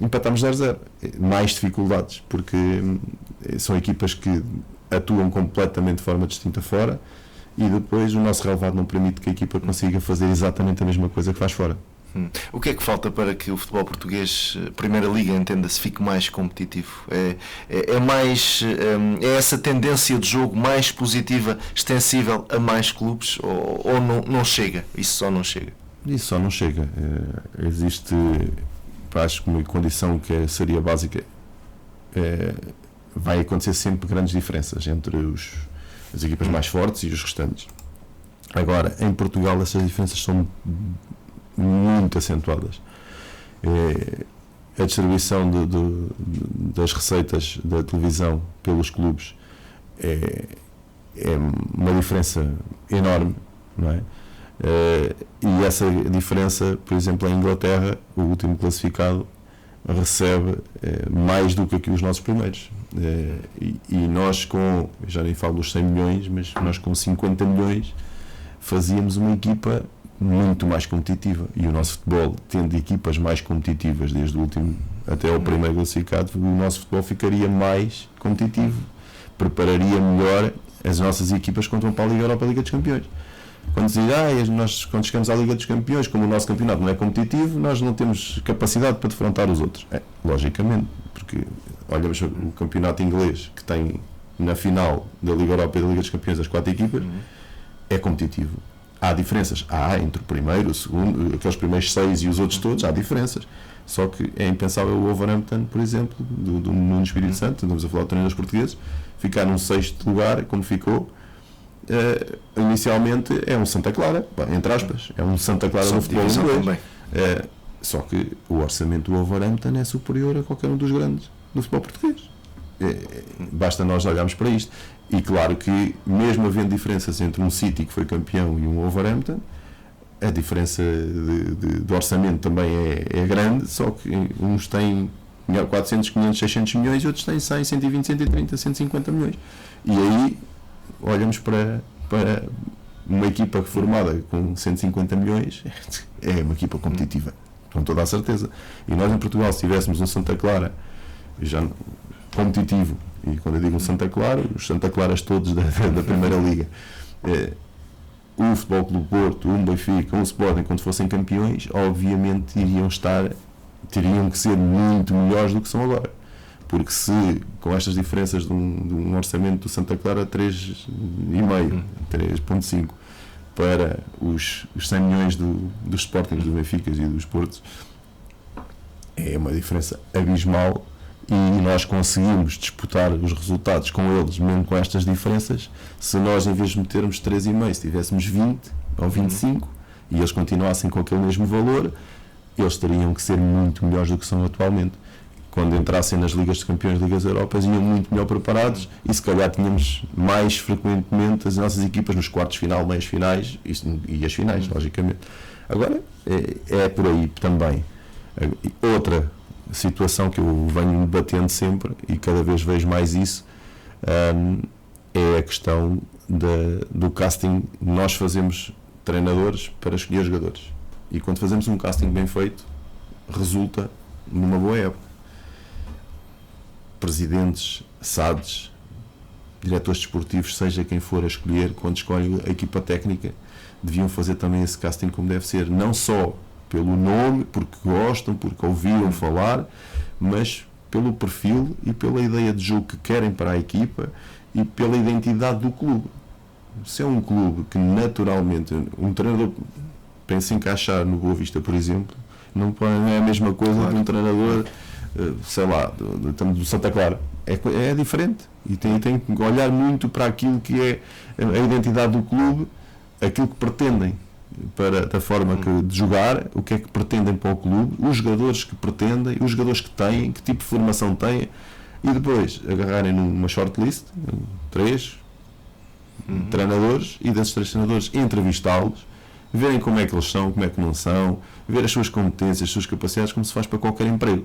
empatámos 0-0. Mais dificuldades, porque são equipas que atuam completamente de forma distinta fora, e depois o nosso relevado não permite que a equipa consiga fazer exatamente a mesma coisa que faz fora. O que é que falta para que o futebol português, Primeira Liga, entenda-se, fique mais competitivo? É essa tendência de jogo mais positiva, extensível a mais clubes, ou não chega? Isso só não chega? Isso só não chega. Existe, acho que uma condição que seria básica, vai acontecer sempre grandes diferenças entre as equipas mais fortes e os restantes. Agora, em Portugal, essas diferenças são muito acentuadas. A distribuição das receitas da televisão pelos clubes é uma diferença enorme, não é? E essa diferença, por exemplo, em Inglaterra, o último classificado recebe mais do que aqui os nossos primeiros, e nós, já nem falo dos 100 milhões, mas nós com 50 milhões fazíamos uma equipa muito mais competitiva, e o nosso futebol, tendo equipas mais competitivas desde o último até ao primeiro classificado, o nosso futebol ficaria mais competitivo, prepararia melhor as nossas equipas quando vão para a Liga Europa e a Liga dos Campeões. Quando dizem, nós quando chegamos à Liga dos Campeões, como o nosso campeonato não é competitivo, nós não temos capacidade para defrontar os outros. Logicamente, porque olhamos o campeonato inglês, que tem na final da Liga Europa e da Liga dos Campeões as 4 equipas, é competitivo. Há diferenças, entre o primeiro, o segundo, aqueles primeiros 6 e os outros todos, há diferenças. Só que é impensável o Wolverhampton, por exemplo, do Nuno Espírito Santo, estamos a falar de treinadores portugueses, ficar num 6º lugar, como ficou. Inicialmente é um Santa Clara, entre aspas, é um Santa Clara no futebol inglês. Só que o orçamento do Wolverhampton é superior a qualquer um dos grandes do futebol português. Basta nós olharmos para isto. E claro que, mesmo havendo diferenças entre um City que foi campeão e um Wolverhampton, a diferença de orçamento também é grande, só que uns têm 400, 500, 600 milhões e outros têm 100, 120, 130, 150 milhões. E aí olhamos para uma equipa formada com 150 milhões, é uma equipa competitiva, com toda a certeza. E nós em Portugal, se tivéssemos um Santa Clara já competitivo, e quando eu digo um Santa Clara, os Santa Claras todos da Primeira Liga, o Futebol Clube do Porto, um Benfica, um Sporting, quando fossem campeões, obviamente teriam que ser muito melhores do que são agora. Porque se, com estas diferenças de um orçamento do Santa Clara 3,5, 3,5 para os 100 milhões dos Sportings, do Benfica e dos Portos, é uma diferença abismal, e nós conseguimos disputar os resultados com eles, mesmo com estas diferenças, se nós, em vez de metermos 3,5, se tivéssemos 20 ou 25, e eles continuassem com aquele mesmo valor, eles teriam que ser muito melhores do que são atualmente. Quando entrassem nas Ligas de Campeões, Ligas Europas, iam muito melhor preparados, e se calhar tínhamos mais frequentemente as nossas equipas nos quartos de final, meios finais e as finais, logicamente. Agora, é por aí também. Outra situação que eu venho debatendo sempre, e cada vez vejo mais isso, é a questão do casting. Nós fazemos treinadores para escolher jogadores, e quando fazemos um casting bem feito, resulta numa boa época. Presidentes, SADs, diretores desportivos, seja quem for a escolher, quando escolhem a equipa técnica, deviam fazer também esse casting como deve ser, não só pelo nome, porque gostam, porque ouviram falar, mas pelo perfil e pela ideia de jogo que querem para a equipa e pela identidade do clube. Se é um clube que naturalmente um treinador pensa em encaixar no Boa Vista, por exemplo, não é a mesma coisa de um treinador, sei lá, do Santa Clara. É diferente, e tem que olhar muito para aquilo que é a identidade do clube, aquilo que pretendem da forma de jogar, o que é que pretendem para o clube, os jogadores que pretendem, os jogadores que têm, que tipo de formação têm, e depois agarrarem numa shortlist, 3 treinadores, e desses 3 treinadores entrevistá-los, verem como é que eles são, como é que não são, ver as suas competências, as suas capacidades, como se faz para qualquer emprego.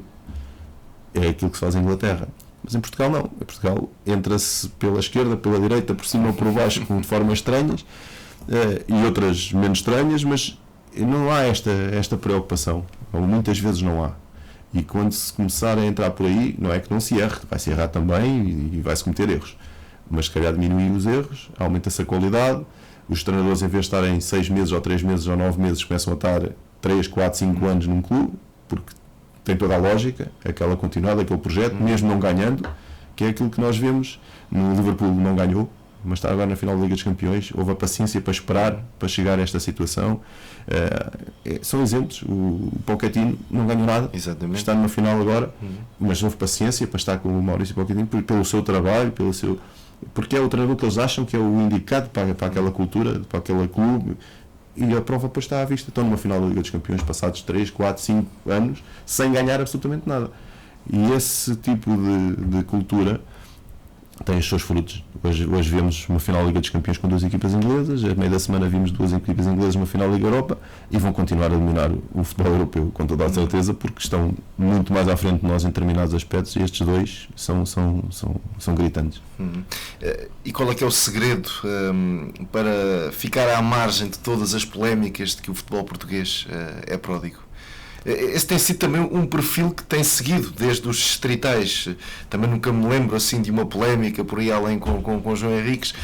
É aquilo que se faz em Inglaterra. Mas em Portugal não. Em Portugal entra-se pela esquerda, pela direita, por cima ou por baixo, de formas estranhas, e outras menos estranhas, mas não há esta preocupação, ou muitas vezes não há. E quando se começar a entrar por aí, não é que não se erre, vai-se errar também e vai-se cometer erros, mas se calhar diminuir os erros, aumenta-se a qualidade, os treinadores, em vez de estarem 6 meses ou 3 meses ou 9 meses, começam a estar 3, 4, 5 anos num clube, porque tem toda a lógica, aquela continuidade, aquele projeto, mesmo não ganhando, que é aquilo que nós vemos. No Liverpool não ganhou, mas está agora na final da Liga dos Campeões. Houve a paciência para esperar, para chegar a esta situação. São exemplos. O Pochettino não ganhou nada. Exatamente. Está numa final agora, mas houve paciência para estar com o Maurício Pochettino pelo seu trabalho, porque é o treinador que eles acham que é o indicado para aquela cultura, para aquele clube. E a prova depois está à vista. Estão numa final da Liga dos Campeões passados 3, 4, 5 anos sem ganhar absolutamente nada. E esse tipo de cultura tem os seus frutos. Hoje vemos uma final da Liga dos Campeões com 2 equipas inglesas, a meio da semana vimos 2 equipas inglesas numa final da Liga Europa, e vão continuar a dominar o futebol europeu, com toda a certeza, porque estão muito mais à frente de nós em determinados aspectos, e estes 2 são gritantes. E qual é que é o segredo para ficar à margem de todas as polémicas de que o futebol português é pródigo? Esse tem sido também um perfil que tem seguido desde os distritais. Também nunca me lembro assim de uma polémica por aí além com João Henriques.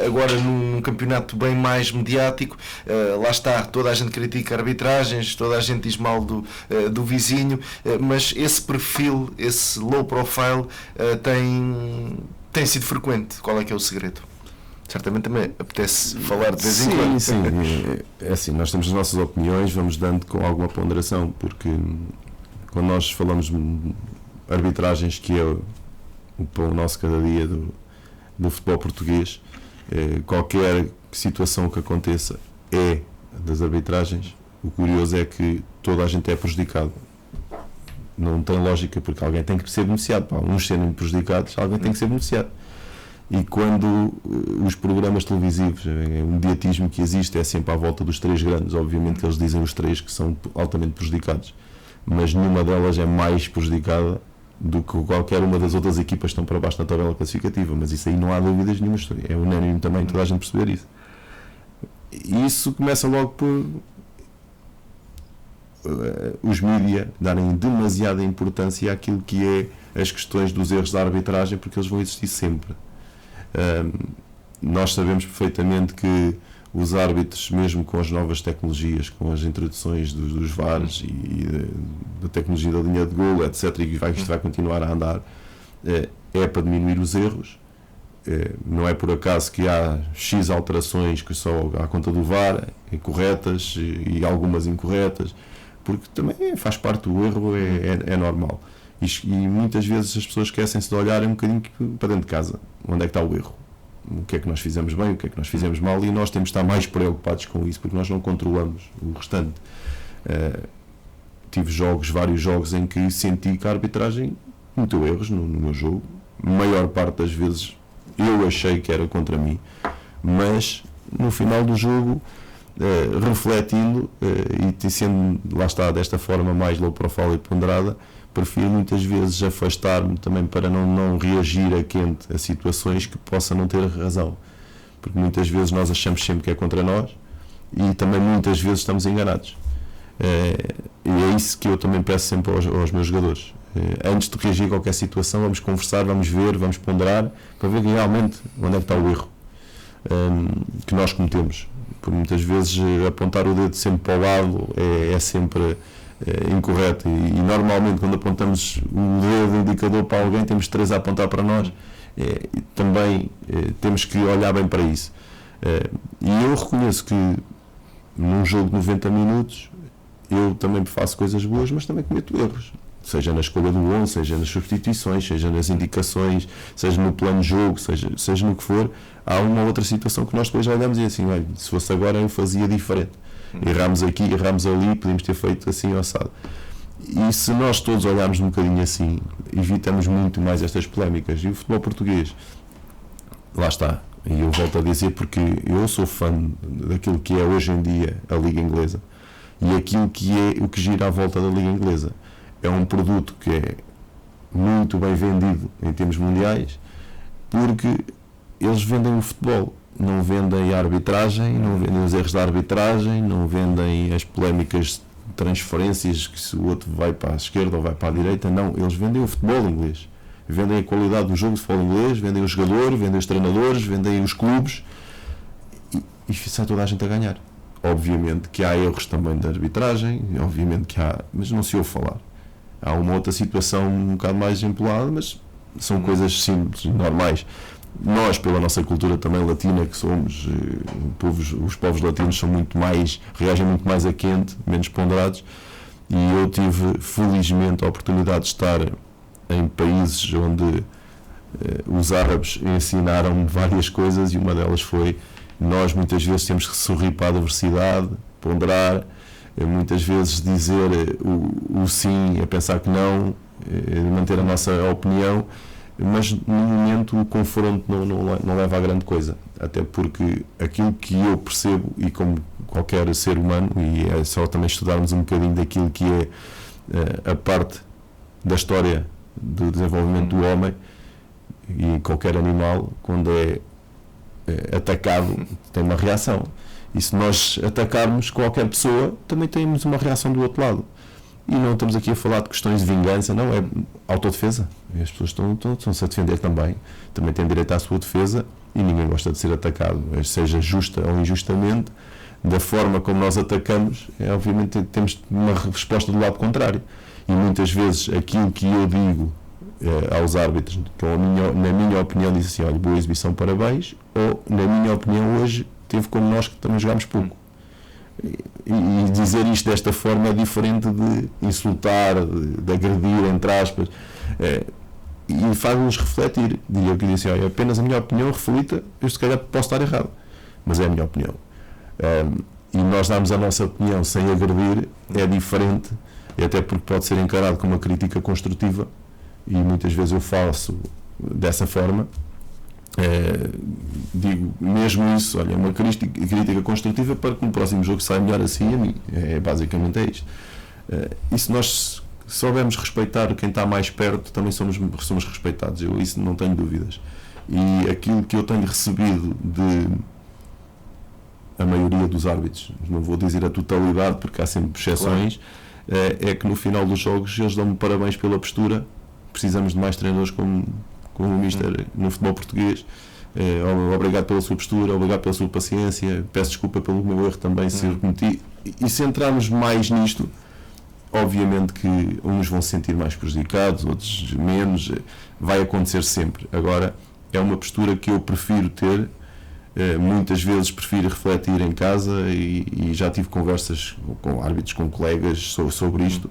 Agora num campeonato bem mais mediático, lá está, toda a gente critica arbitragens, toda a gente diz mal do vizinho, mas esse perfil, esse low profile tem sido frequente. Qual é que é o segredo? Certamente também apetece falar de vez em quando. Sim, é assim, nós temos as nossas opiniões, vamos dando com alguma ponderação, porque quando nós falamos de arbitragens, que é o pão nosso cada dia do futebol português, qualquer situação que aconteça das arbitragens, o curioso é que toda a gente é prejudicado. Não tem lógica, porque alguém tem que ser beneficiado. Para uns serem prejudicados, alguém tem que ser beneficiado. E quando os programas televisivos, o mediatismo que existe é sempre à volta dos 3 grandes, obviamente que eles dizem os 3 que são altamente prejudicados, mas nenhuma delas é mais prejudicada do que qualquer uma das outras equipas que estão para baixo na tabela classificativa, mas isso aí não há dúvidas nenhuma, é unânime também toda a gente perceber isso. E isso começa logo por os mídias darem demasiada importância àquilo que é as questões dos erros da arbitragem, porque eles vão existir sempre. Nós sabemos perfeitamente que os árbitros, mesmo com as novas tecnologias, com as introduções dos VARs e da tecnologia da linha de golo, etc., e isto vai continuar a andar, é para diminuir os erros. Não é por acaso que há X alterações que só à conta do VAR, corretas e algumas incorretas, porque também faz parte do erro, é normal. E muitas vezes as pessoas esquecem-se de olhar um bocadinho para dentro de casa, onde é que está o erro, o que é que nós fizemos bem, o que é que nós fizemos mal, e nós temos de estar mais preocupados com isso, porque nós não controlamos o restante. Tive vários jogos em que senti que a arbitragem cometeu erros no meu jogo, a maior parte das vezes eu achei que era contra mim, mas no final do jogo, refletindo e sendo, lá está, desta forma mais low profile e ponderada, prefiro muitas vezes afastar-me também para não reagir a quente a situações que possa não ter razão, porque muitas vezes nós achamos sempre que é contra nós e também muitas vezes estamos enganados, e é isso que eu também peço sempre aos meus jogadores. Antes de reagir a qualquer situação, vamos conversar, vamos ver, vamos ponderar para ver realmente onde é que está o erro que nós cometemos, porque muitas vezes apontar o dedo sempre para o lado é sempre incorreto, e normalmente quando apontamos o dedo indicador para alguém, temos 3 a apontar para nós, e também temos que olhar bem para isso, e eu reconheço que num jogo de 90 minutos eu também faço coisas boas, mas também cometo erros. seja na escolha do 11, seja nas substituições, seja nas indicações, seja no plano de jogo, seja no que for, há uma outra situação que nós depois já olhamos e assim, olha, se fosse agora eu fazia diferente. Erramos aqui, erramos ali, podíamos ter feito assim assado. E se nós todos olharmos um bocadinho assim, evitamos muito mais estas polémicas. E o futebol português, lá está, e eu volto a dizer porque eu sou fã daquilo que é hoje em dia a Liga Inglesa e aquilo que é o que gira à volta da Liga Inglesa. É um produto que é muito bem vendido em termos mundiais porque eles vendem o futebol, não vendem a arbitragem, não vendem os erros da arbitragem, não vendem as polémicas de transferências, que se o outro vai para a esquerda ou vai para a direita, não, eles vendem o futebol inglês, vendem a qualidade do jogo de futebol inglês, vendem o jogador, vendem os treinadores, vendem os clubes e sai toda a gente a ganhar. Obviamente que há erros também de arbitragem, obviamente que há, mas não se ouve falar. Há uma outra situação um bocado mais empolada, mas são coisas simples, normais. Nós, pela nossa cultura também latina, que somos os povos latinos são muito mais, reagem muito mais a quente, menos ponderados, e eu tive felizmente a oportunidade de estar em países onde os árabes ensinaram-me várias coisas, e uma delas foi: nós muitas vezes temos que sorrir para a adversidade, ponderar, muitas vezes dizer o sim a pensar que não, manter a nossa opinião, mas no momento o confronto não leva a grande coisa, até porque aquilo que eu percebo, e como qualquer ser humano, e é só também estudarmos um bocadinho daquilo que é a parte da história do desenvolvimento do homem, e qualquer animal, quando é atacado, tem uma reação, e se nós atacarmos qualquer pessoa, também temos uma reação do outro lado. E não estamos aqui a falar de questões de vingança, não, é autodefesa. E as pessoas estão-se a defender também têm direito à sua defesa, e ninguém gosta de ser atacado, seja justa ou injustamente. Da forma como nós atacamos, obviamente temos uma resposta do lado contrário, e muitas vezes aquilo que eu digo aos árbitros, que na minha opinião diz assim: olha, boa exibição, parabéns, ou na minha opinião hoje teve como nós que também jogámos pouco. E dizer isto desta forma é diferente de insultar, de agredir, entre aspas, e faz-nos refletir. E eu queria dizer: olha, apenas a minha opinião reflita, eu se calhar posso estar errado, mas é a minha opinião. E nós damos a nossa opinião sem agredir, é diferente, até porque pode ser encarado como uma crítica construtiva, e muitas vezes eu faço dessa forma. Digo mesmo isso: olha, é uma crítica construtiva para que no próximo jogo saia melhor assim a mim. Basicamente é isto. E se nós soubermos respeitar quem está mais perto, também somos respeitados. Eu isso não tenho dúvidas. E aquilo que eu tenho recebido de a maioria dos árbitros, não vou dizer a totalidade porque há sempre exceções, é que no final dos jogos eles dão-me parabéns pela postura. Precisamos de mais treinadores como o Mister no futebol português. Obrigado pela sua postura, obrigado pela sua paciência, peço desculpa pelo meu erro também se eu cometi. E se entrarmos mais nisto, obviamente que uns vão se sentir mais prejudicados, outros menos, vai acontecer sempre. Agora, é uma postura que eu prefiro ter, muitas vezes prefiro refletir em casa, e já tive conversas com árbitros, com colegas sobre isto,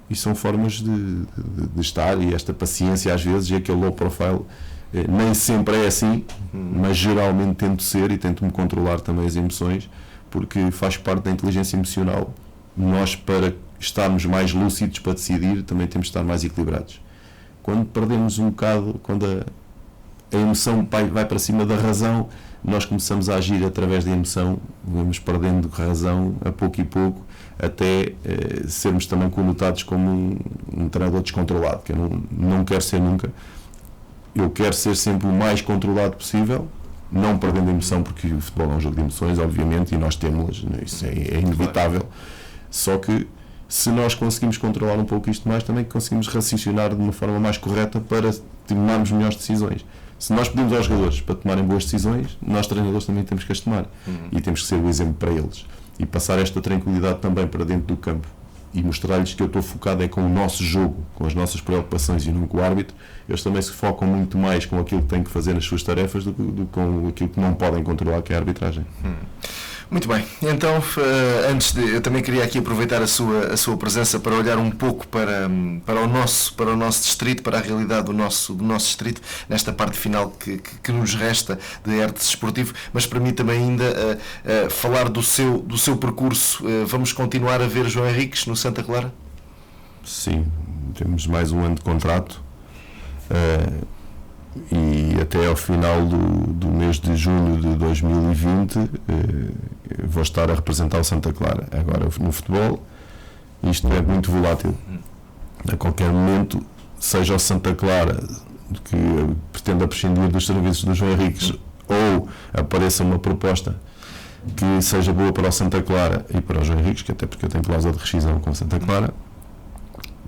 e são formas de estar, e esta paciência às vezes, e aquele low profile, nem sempre é assim, mas geralmente tento ser, e tento-me controlar também as emoções, porque faz parte da inteligência emocional. Nós, para estarmos mais lúcidos para decidir, também temos de estar mais equilibrados. Quando perdemos um bocado, quando a emoção vai para cima da razão, nós começamos a agir através da emoção, vamos perdendo razão a pouco e pouco, até sermos também conotados como um treinador descontrolado, que eu não quero ser nunca. Eu quero ser sempre o mais controlado possível, não perdendo a emoção, porque o futebol é um jogo de emoções, obviamente, e nós temos, isso é inevitável. Só que se nós conseguimos controlar um pouco isto mais, também conseguimos raciocinar de uma forma mais correta para tomarmos melhores decisões. Se nós pedimos aos jogadores para tomarem boas decisões, nós treinadores também temos que as tomar, e temos que ser o exemplo para eles, e passar esta tranquilidade também para dentro do campo, e mostrar-lhes que eu estou focado com o nosso jogo, com as nossas preocupações, e não com o árbitro. Eles também se focam muito mais com aquilo que têm que fazer nas suas tarefas do que com aquilo que não podem controlar, que é a arbitragem. Muito bem, então eu também queria aqui aproveitar a sua presença para olhar um pouco para o nosso distrito, para a realidade do nosso distrito, nesta parte final que nos resta de Arte Desportivo, mas para mim também ainda falar do seu percurso. Vamos continuar a ver João Henriques no Santa Clara? Sim, temos mais um ano de contrato. E até ao final do mês de junho de 2020 vou estar a representar o Santa Clara. Agora, no futebol, isto é muito volátil. A qualquer momento, seja o Santa Clara que pretenda prescindir dos serviços do João Henriques, ou apareça uma proposta que seja boa para o Santa Clara e para o João Henriques, que até porque eu tenho cláusula de rescisão com o Santa Clara,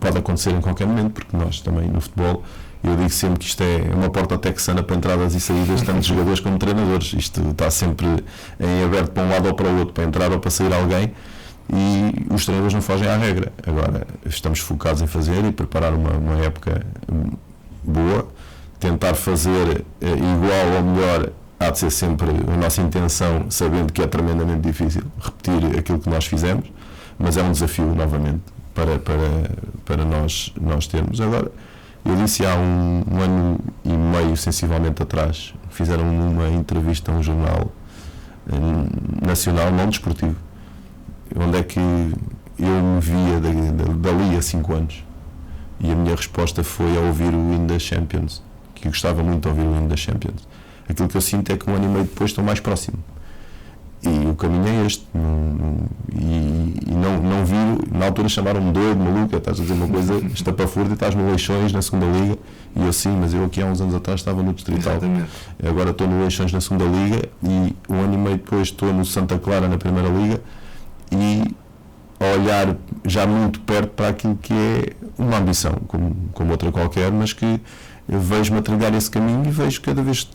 pode acontecer em qualquer momento, porque nós também no futebol, eu digo sempre que isto é uma porta texana para entradas e saídas, tanto de jogadores como de treinadores. Isto está sempre em aberto para um lado ou para o outro, para entrar ou para sair alguém, e os treinadores não fogem à regra. Agora, estamos focados em fazer e preparar uma época boa, tentar fazer igual ou melhor. Há de ser sempre a nossa intenção, sabendo que é tremendamente difícil repetir aquilo que nós fizemos, mas é um desafio novamente para nós termos. Agora, eu disse há um ano e meio, sensivelmente atrás, fizeram uma entrevista a um jornal nacional, não desportivo, onde é que eu me via dali a 5 anos, e a minha resposta foi a ouvir o In The Champions, que eu gostava muito de ouvir o In The Champions. Aquilo que eu sinto é que um ano e meio depois estou mais próximo. E o caminho é este. Não vi, na altura chamaram-me doido, maluco, estás a dizer uma coisa estapafúrdia, estás no Leixões, na segunda Liga, e eu sim, mas eu aqui há uns anos atrás estava no Distrital. Exatamente. Agora estou no Leixões na segunda Liga, e um ano e meio depois estou no Santa Clara na primeira Liga, e a olhar já muito perto para aquilo que é uma ambição, como outra qualquer, mas que eu vejo-me a trilhar esse caminho e vejo cada vez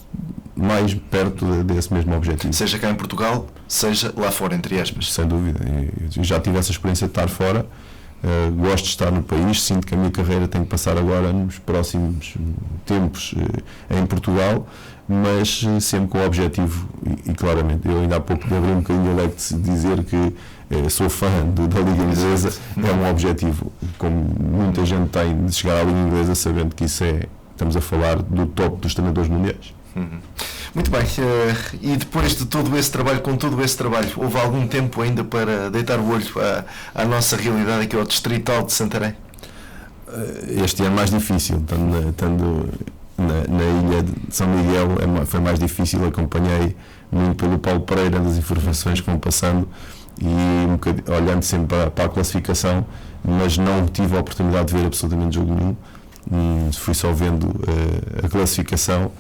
mais perto desse mesmo objetivo. Seja cá em Portugal, seja lá fora, entre aspas. Sem dúvida. Eu já tive essa experiência de estar fora, gosto de estar no país, sinto que a minha carreira tem que passar agora nos próximos tempos em Portugal, mas sempre com o objetivo, e claramente, eu ainda há pouco de abrir um bocadinho o leque de dizer que sou fã da Liga Inglesa, é um objetivo, como muita gente tem, de chegar à Liga Inglesa, sabendo que isso estamos a falar do top dos treinadores mundiais. Muito bem, e depois de todo esse trabalho, com todo esse trabalho, houve algum tempo ainda para deitar o olho à nossa realidade aqui ao Distrital de Santarém? Este ano é mais difícil, estando na ilha de São Miguel, foi mais difícil. Acompanhei muito pelo Paulo Pereira das informações que vão passando e olhando sempre para a classificação, mas não tive a oportunidade de ver absolutamente jogo nenhum, fui só vendo a classificação.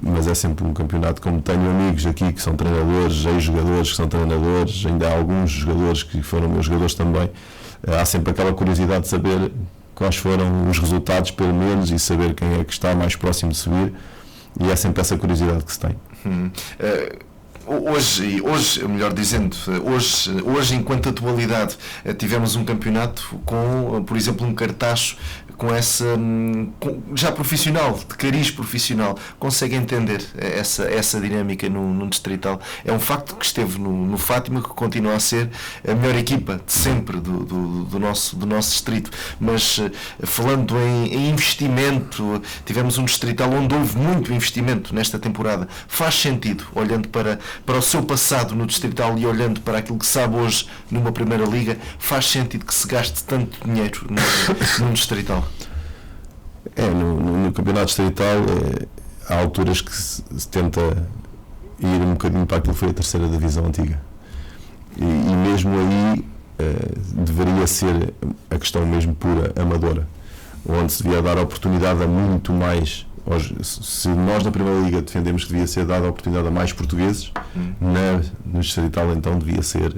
Mas é sempre um campeonato, como tenho amigos aqui que são treinadores, ex-jogadores que são treinadores, ainda há alguns jogadores que foram meus jogadores também, há sempre aquela curiosidade de saber quais foram os resultados, pelo menos, e saber quem é que está mais próximo de subir, e é sempre essa curiosidade que se tem. Hoje, melhor dizendo, hoje enquanto atualidade, tivemos um campeonato com, por exemplo, um cartaz com já profissional, de cariz profissional. Consegue entender essa dinâmica no Distrital? É um facto que esteve no Fátima, que continua a ser a melhor equipa de sempre do nosso distrito, mas falando em investimento, tivemos um Distrital onde houve muito investimento nesta temporada. Faz sentido, olhando para o seu passado no Distrital e olhando para aquilo que sabe hoje numa Primeira Liga, faz sentido que se gaste tanto dinheiro no Distrital? No Campeonato Distrital há alturas que se tenta ir um bocadinho para aquilo que foi a terceira divisão antiga, e mesmo aí deveria ser a questão mesmo pura amadora, onde se devia dar a oportunidade a muito mais. Se nós na Primeira Liga defendemos que devia ser dada a oportunidade a mais portugueses, no Distrital então devia ser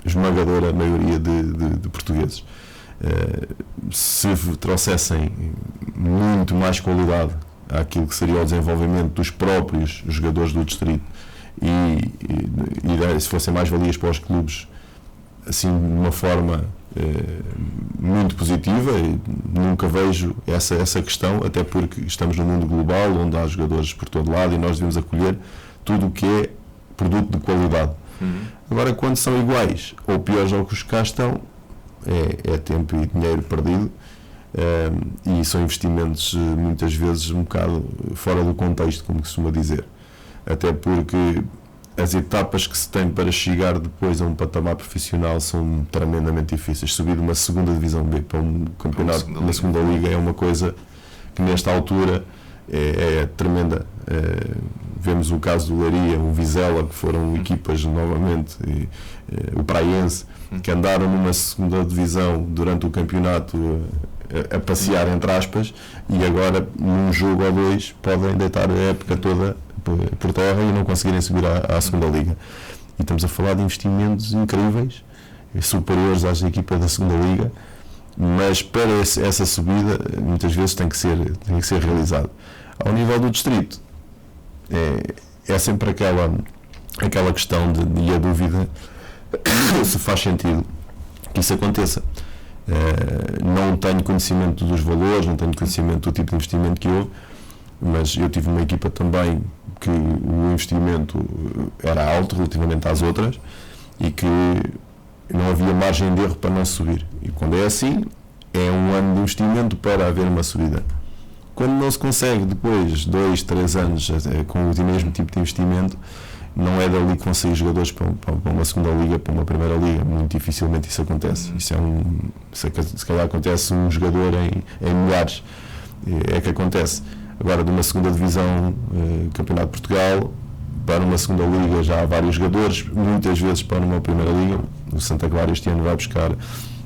esmagadora a maioria de portugueses. Se trouxessem muito mais qualidade àquilo que seria o desenvolvimento dos próprios jogadores do distrito e se fossem mais valias para os clubes, assim, de uma forma muito positiva, e nunca vejo essa questão, até porque estamos num mundo global onde há jogadores por todo lado e nós devemos acolher tudo o que é produto de qualidade. Agora, quando são iguais ou piores ao que os que cá estão, é tempo e dinheiro perdido, e são investimentos muitas vezes um bocado fora do contexto, como costuma dizer, até porque as etapas que se tem para chegar depois a um patamar profissional são tremendamente difíceis. Subir de uma segunda divisão B para um campeonato na segunda liga é uma coisa que nesta altura é tremenda. Vemos o caso do Leiria, o Vizela, que foram equipas novamente, o Praiense, que andaram numa segunda divisão durante o campeonato a passear, entre aspas, e agora num jogo ou dois podem deitar a época toda por terra e não conseguirem subir à segunda liga. E estamos a falar de investimentos incríveis, superiores às equipas da segunda liga, mas para essa subida muitas vezes tem que ser realizado. Ao nível do distrito é sempre aquela questão e a dúvida se faz sentido que isso aconteça. Não tenho conhecimento dos valores, não tenho conhecimento do tipo de investimento que houve, mas eu tive uma equipa também que o investimento era alto relativamente às outras e que não havia margem de erro para não subir. E quando é assim, é um ano de investimento para haver uma subida. Quando não se consegue depois 2, 3 anos com o mesmo tipo de investimento, não é dali que vão sair jogadores para uma segunda liga, para uma primeira liga. Muito dificilmente isso acontece. Se calhar acontece um jogador em milhares, é que acontece. Agora, de uma segunda divisão, Campeonato de Portugal, para uma segunda liga já há vários jogadores, muitas vezes para uma primeira liga. O Santa Clara este ano vai buscar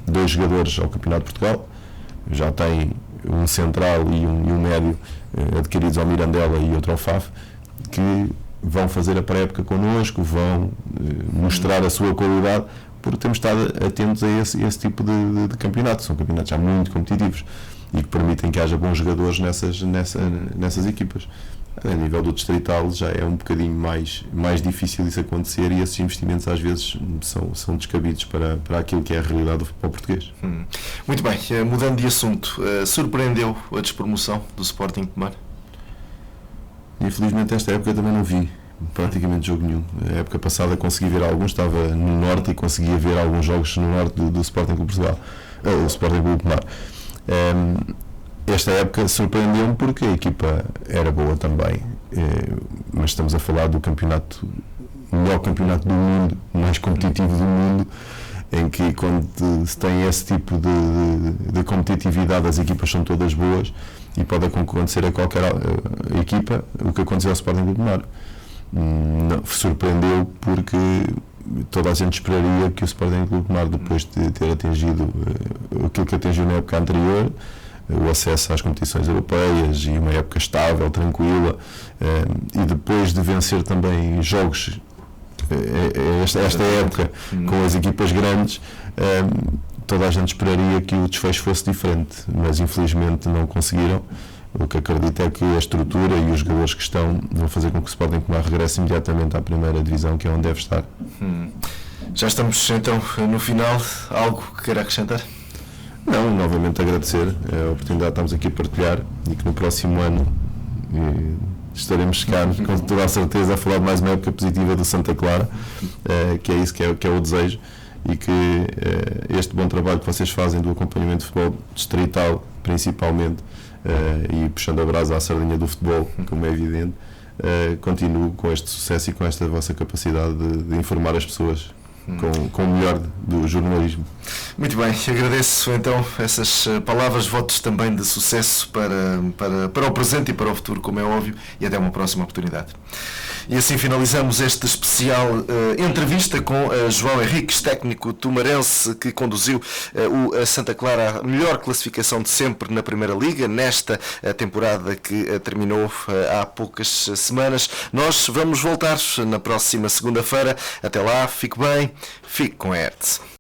2 jogadores ao Campeonato de Portugal, já tem um central e um médio adquiridos ao Mirandela e outro ao FAF, que vão fazer a pré-época connosco, vão mostrar a sua qualidade, porque temos estado atentos a esse tipo de campeonatos. São campeonatos já muito competitivos e que permitem que haja bons jogadores nessas equipas. A nível do distrital já é um bocadinho mais difícil isso acontecer e esses investimentos às vezes são descabidos para aquilo que é a realidade do futebol português. Muito bem, mudando de assunto, surpreendeu a despromoção do Sporting Tomar? Infelizmente esta época também não vi praticamente jogo nenhum. A época passada consegui ver alguns, estava no Norte e conseguia ver alguns jogos no Norte do Sporting Clube Portugal, o Sporting Clube Tomar. Esta época surpreendeu-me porque a equipa era boa também, mas estamos a falar do campeonato, o melhor campeonato do mundo, mais competitivo do mundo, em que quando se tem esse tipo de competitividade as equipas são todas boas e pode acontecer a qualquer equipa o que aconteceu ao Sporting Clube Tomar. Surpreendeu porque toda a gente esperaria que o Sporting Clube Tomar, depois de ter atingido aquilo que atingiu na época anterior, o acesso às competições europeias e uma época estável, tranquila, e depois de vencer também jogos esta época com as equipas grandes, toda a gente esperaria que o desfecho fosse diferente, mas infelizmente não conseguiram. O que acredito é que a estrutura e os jogadores que estão vão fazer com que o Sporting Tomar regresse imediatamente à primeira divisão, que é onde deve estar. Já estamos então no final. Algo que queira acrescentar? Não, novamente agradecer a oportunidade de estarmos aqui a partilhar e que no próximo ano estaremos cá com toda a certeza a falar de mais uma época positiva do Santa Clara, que é isso que é o desejo, e que este bom trabalho que vocês fazem do acompanhamento de futebol distrital principalmente, e puxando a brasa à sardinha do futebol, como é evidente, continue com este sucesso e com esta vossa capacidade de informar as pessoas com o melhor do jornalismo. Muito bem, agradeço então essas palavras, votos também de sucesso para o presente e para o futuro, como é óbvio, e até uma próxima oportunidade. E assim finalizamos este especial entrevista com João Henriques, técnico tomarense que conduziu o Santa Clara à melhor classificação de sempre na Primeira Liga, nesta temporada que terminou há poucas semanas. Nós vamos voltar na próxima segunda-feira. Até lá, fique bem, fique com a ERTE.